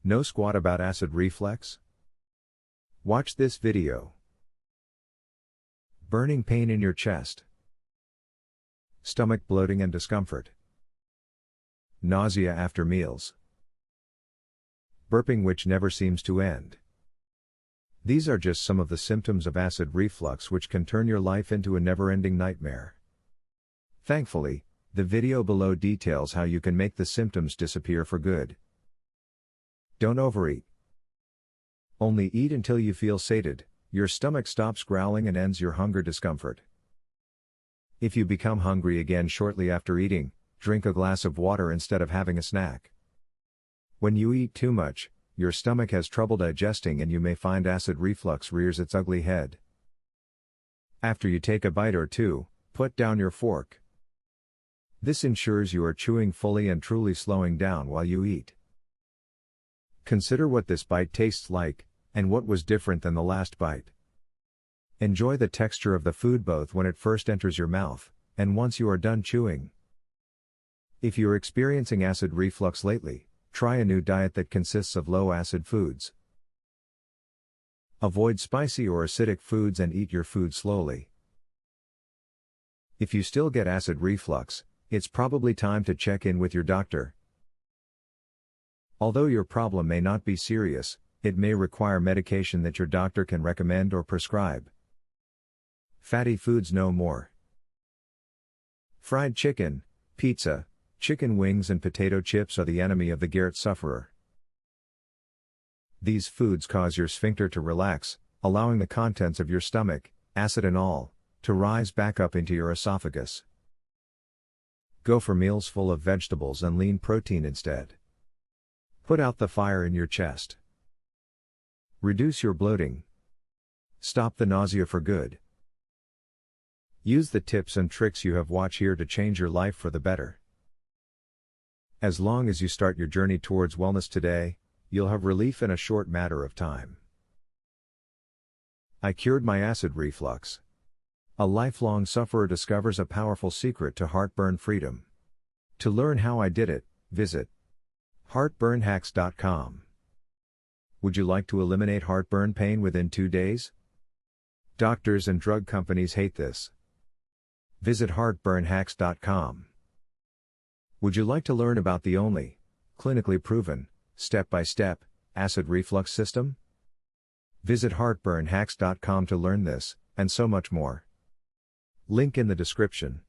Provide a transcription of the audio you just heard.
No squat about acid reflex? Watch this video. Burning pain in your chest. Stomach bloating and discomfort. Nausea after meals. Burping which never seems to end. These are just some of the symptoms of acid reflux which can turn your life into a never-ending nightmare. Thankfully, the video below details how you can make the symptoms disappear for good. Don't overeat. Only eat until you feel sated, your stomach stops growling and ends your hunger discomfort. If you become hungry again shortly after eating, drink a glass of water instead of having a snack. When you eat too much, your stomach has trouble digesting and you may find acid reflux rears its ugly head. After you take a bite or two, put down your fork. This ensures you are chewing fully and truly slowing down while you eat. Consider what this bite tastes like, and what was different than the last bite. Enjoy the texture of the food both when it first enters your mouth, and once you are done chewing. If you're experiencing acid reflux lately, try a new diet that consists of low-acid foods. Avoid spicy or acidic foods and eat your food slowly. If you still get acid reflux, it's probably time to check in with your doctor. Although your problem may not be serious, it may require medication that your doctor can recommend or prescribe. Fatty foods no more. Fried chicken, pizza, chicken wings and potato chips are the enemy of the GERD sufferer. These foods cause your sphincter to relax, allowing the contents of your stomach, acid and all, to rise back up into your esophagus. Go for meals full of vegetables and lean protein instead. Put out the fire in your chest. Reduce your bloating. Stop the nausea for good. Use the tips and tricks you have watched here to change your life for the better. As long as you start your journey towards wellness today, you'll have relief in a short matter of time. I cured my acid reflux. A lifelong sufferer discovers a powerful secret to heartburn freedom. To learn how I did it, visit heartburnhacks.com. Would you like to eliminate heartburn pain within 2 days? Doctors and drug companies hate this. Visit heartburnhacks.com. Would you like to learn about the only, clinically proven, step-by-step, acid reflux system? Visit heartburnhacks.com to learn this, and so much more. Link in the description.